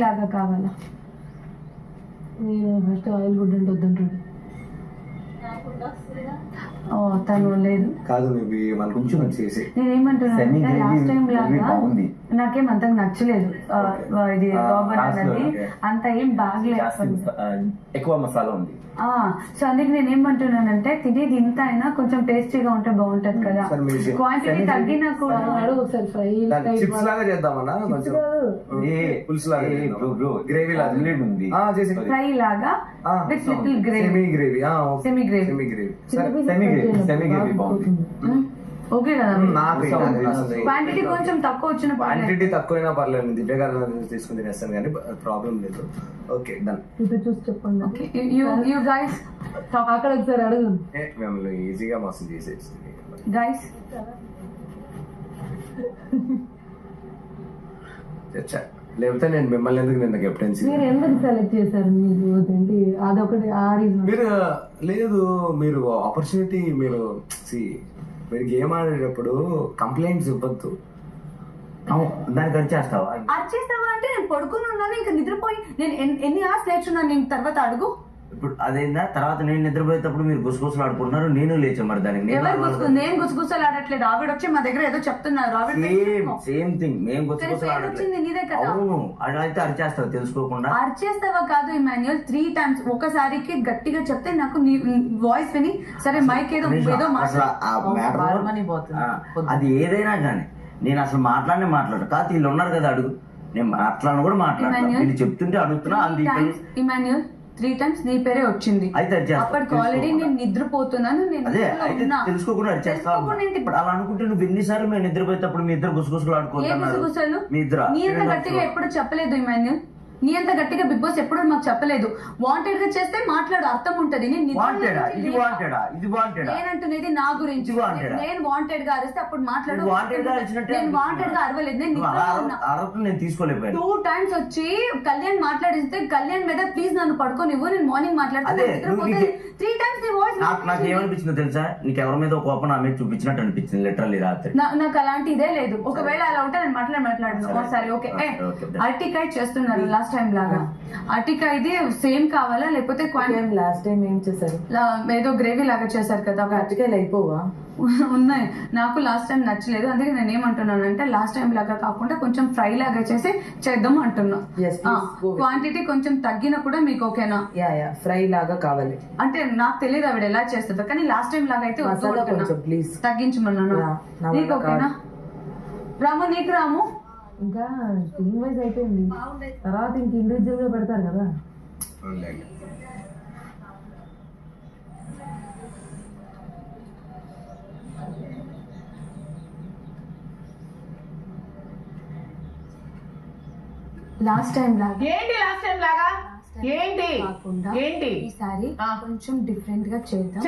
లాగా కావాలా? నేను ఫస్ట్ ఆయిల్ ఫుడ్ అంటే వద్దంటాడు. ఓ తను లేదు కాదు మేబీ మన కొంచెం చేసి నేనేమంటున్నా లాస్ట్ టైం లాగా నాకేం అంత నచ్చలేదు. ఇది గోబర్ అన్నది అంత ఏం బాగలేదు, ఎక్కువ మసాలా ఉంది. సో అందుకే నేను ఏమంటున్నానంటే తినేది ఇంత అయినా కొంచెం టేస్టీగా ఉంటే బాగుంటది కదా. క్వాంటిటీ తగ్గినా కూడా ఒకసారి ఫ్రై చిప్స్ లాగా చేద్దామన్నా, కొంచెం పులుసు లాగా, గ్రేవీ లాగా ఉంది, ఫ్రై లాగా with little gravy, semi gravy బాగుంది. ఓకే కదా. క్వాంటిటీ కొంచెం తక్కువ వచ్చిన క్వాంటిటీ తక్కువైనా పర్లేదు, దివ్య గారు తీసుకుని తినేస్తాను కానీ ప్రాబ్లం లేదు. Okay done. ఇది చూసి చెప్పండి. ఓకే యు గైస్ అక్కడ ఒకసారి అడుగు. మిమ్మల్ని ఈజీగా మస్తు చేసేసి గైస్. లేకపోతే నేను మిమ్మల్ని ఎందుకు నిన్న కెప్టెన్సీ మీరు ఎందుకు సెలెక్ట్ చేశారు? మీకు ఏంటి అదొకటి ఆ రీజన్? మీరు లేదు, మీరు ఆపర్చునిటీ, మీరు గేమ్ ఆడేటప్పుడు కంప్లైంట్స్ ఇవ్వద్దు. దానికి అరిచేస్తావా అంటే నేను పడుకుని ఉన్నాను, ఇంకా నిద్రపోయి నేను ఎన్ని అవర్స్ లేచున్నాను. నేను తర్వాత అడుగు ఇప్పుడు అదేందా, తర్వాత నేను నిద్రపోయేటప్పుడు మీరు గుసగుసలు ఆడుకుంటున్నారు, నేను లేచాను. మరి దానికి నేను గుసగుసలు ఆడట్లేదు. ఆవిడ వచ్చి మా దగ్గర ఏదో చెప్తున్నారు. సేమ్ థింగ్, మేము గుసగుసలు అవును, అదైతే అరిచేస్తావు తెలుసుకోకుండా. అరిచేస్తావా కాదు ఇమాన్యుయల్, 3 times ఒకసారికి గట్టిగా చెప్తే నాకు నీ వాయిస్ విని సరే మైక్ ఏదో అది ఏదైనా కానీ నేను అసలు మాట్లాడు కాదు, వీళ్ళు ఉన్నారు కదా అడుగు, నేను మాట్లాడను కూడా మాట్లాడతాను. వీళ్ళు చెప్తుంటే అడుగుతున్నా. ఇమాన్యుయల్ 3 times నీ పేరే వచ్చింది. అప్పటికి ఆల్రెడీ నేను నిద్రపోతున్నాను. తెలుసుకోకుండా ఇప్పుడు అలా అనుకుంటే నువ్వు ఎన్నిసార్లు మేము నిద్రపోయేటప్పుడు మీ ఇద్దరు గుసగుసలు ఆడుకుంటున్నారు. మీ ఇద్దరు నీ అంత గట్టిగా ఎప్పుడు చెప్పలేదు ఇమాన్యుయల్, నీ అంత గట్టిగా బిగ్ బాస్ ఎప్పుడు మాకు చెప్పలేదు. వాంటెడ్ గా చేస్తే మాట్లాడు, అర్థం ఉంటది. నేనంటున్నది నా గురించి. నేను వాంటెడ్ గా అరిస్తే అప్పుడు మాట్లాడు. నేను వాంటెడ్ గా అరవలేదు. నేను తీసుకోలేకపోయాను. 2 times వచ్చి కళ్యాణ్ మాట్లాడిస్తే కళ్యాణ్ మీద ప్లీజ్ నన్ను పడుకోనివ్వు, నేను మార్నింగ్ మాట్లాడుతాను. 3 times నీ వాయిస్ నాకు ఏమనిపించిందో తెలుసా, నీకు ఎవరి మీద కోపం నా మీద చూపించినట్టు అనిపించింది లిటరల్లీ రాత్రి. నాకు అలాంటి ఇదే లేదు. ఒకవేళ అలా ఉంటే నేను మాట్లాడను. సరే ఓకే. అర్టికైట్ చేస్తున్నారు లాస్ట్ టైం లాగా. అర్టికా ఇది సేమ్ కావాలా లేకపోతే లాస్ట్ టైం ఏం చేశారు? ఏదో గ్రేవీ లాగా చేశారు కదా. అరటికాయలు అయిపోవా? ఉన్నాయి. నాకు లాస్ట్ టైం నచ్చలేదు. అందుకే నేను ఏమంటున్నానంటే లాస్ట్ టైం లాగా కాకుండా కొంచెం ఫ్రై లాగా చేసి చేద్దాం అంటున్నా. క్వాంటిటీ కొంచెం తగ్గినా కూడా మీకు ఓకేనా? ఫ్రై లాగా కావాలి అంటే నాకు తెలియదు ఆవిడ ఎలా చేస్తుందో, కానీ లాస్ట్ టైం లాగా అయితే తగ్గించమన్నాను. నీకు ఓకేనా రాము? నీకు రాము? ఇంకా టీమ్ వైజ్ అయిపోయింది, తర్వాత ఇంక ఇండివిజువల్ గా పెడతారు కదా. లాస్ట్ టైం లాగా ఏంటి కాకుండా ఏంటి ఈసారి కొంచెం డిఫరెంట్ గా చేద్దాం.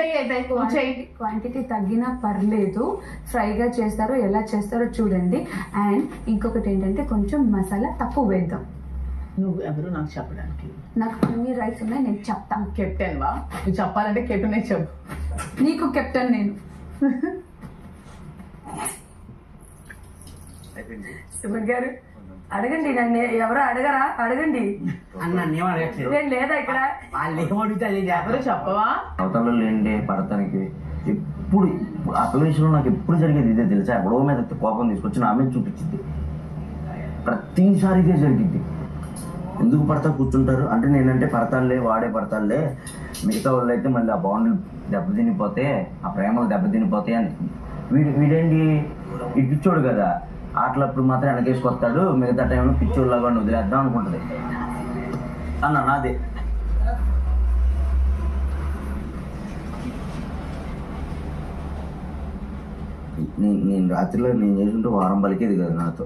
క్వాంటిటీ తగ్గినా పర్లేదు, ఫ్రై గా చేస్తారో ఎలా చేస్తారో చూడండి. అండ్ ఇంకొకటి ఏంటంటే కొంచెం మసాలా తక్కువ వేద్దాం. నువ్వు ఎవరు నాకు చెప్పడానికి? నాకు అన్ని రైట్స్ ఉన్నాయి, నేను చెప్తాను. కెప్టెన్ వా? నువ్వు చెప్పాలంటే కెప్టెన్ చెప్పు. నీకు కెప్టెన్ నేను. శివన్ గారు అడగండి, నన్ను ఎవరో అడగరా? అడగండి అన్న. నేను లేదా ఇక్కడ ఎవరు చెప్పవా? అవతల లేండి పడతానికి. ఎప్పుడు ఆ విషయంలో నాకు ఎప్పుడు జరిగేది ఇదే తెలుసా, ఎవడో మీద కోపం తీసుకొచ్చి నా మీద చూపించింది. ప్రతిసారి ఇదే జరిగింది. ఎందుకు పడతా కూర్చుంటారు అంటే, నేనంటే పడతాడులే, వాడే పడతాడులే, మిగతా వాళ్ళు అయితే మళ్ళీ ఆ బాండ్లు దెబ్బతినిపోతే, ఆ ప్రేమలు దెబ్బతినిపోతాయి అని. వీడేంటి ఇటు పిచ్చోడు కదా, ఆటలప్పుడు మాత్రం వెనకేసుకొస్తాడు, మిగతా టైంలో పిచ్చోళ్ళగా వదిలేద్దాం అనుకుంటుంది అన్న నాదే. నేను రాత్రిలో నేను చేసుకుంటూ వారం పలికేది కదా నాతో,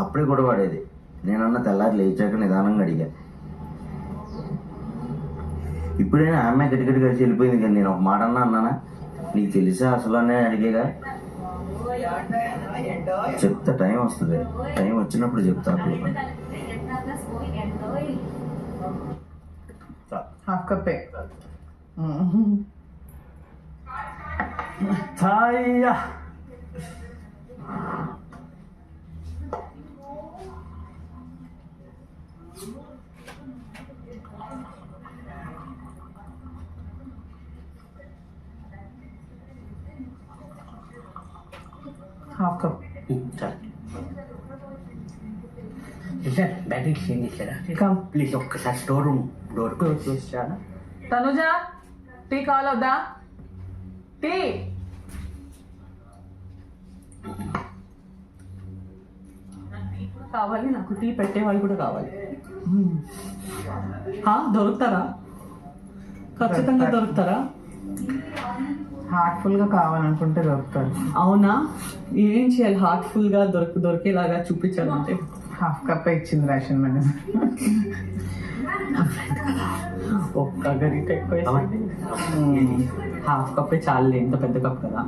అప్పుడే కూడా పడేది. నేనన్నా తెల్లారి లేచాక నిదానంగా అడిగా. ఇప్పుడైనా ఆమె గట్టి కలిసి వెళ్ళిపోయింది కానీ నేను ఒక మాట అన్నానా, నీకు తెలుసా అసలు అనే అడిగేగా. చెప్తా, టైం వస్తుంది, టైం వచ్చినప్పుడు చెప్తా. హాఫ్ కప్పే. Half cup sir battery change చేశారా కమ్ ప్లీజ్ ఒక్కసారి స్టోర్ రూమ్ డోర్ క్లోజ్ చేస్తారా తనుజ టీ కావాలొద్దా టీ కావాలి నాకు టీ పెట్టేవాళ్ళు కూడా కావాలి దొరుకుతారా ఖచ్చితంగా దొరుకుతారా హార్ట్ఫుల్ గా కావాలనుకుంటే దొరుకుతారు. అవునా ఏం చేయాలి హార్ట్ఫుల్ గా దొరికేలాగా చూపించాలంటే హాఫ్ కప్ ఇచ్చింది రేషన్ మేనేజర్. ఒక్క గరిట ఎక్కువ హాఫ్ కప్ చాలు ఇంత పెద్ద కప్ కదా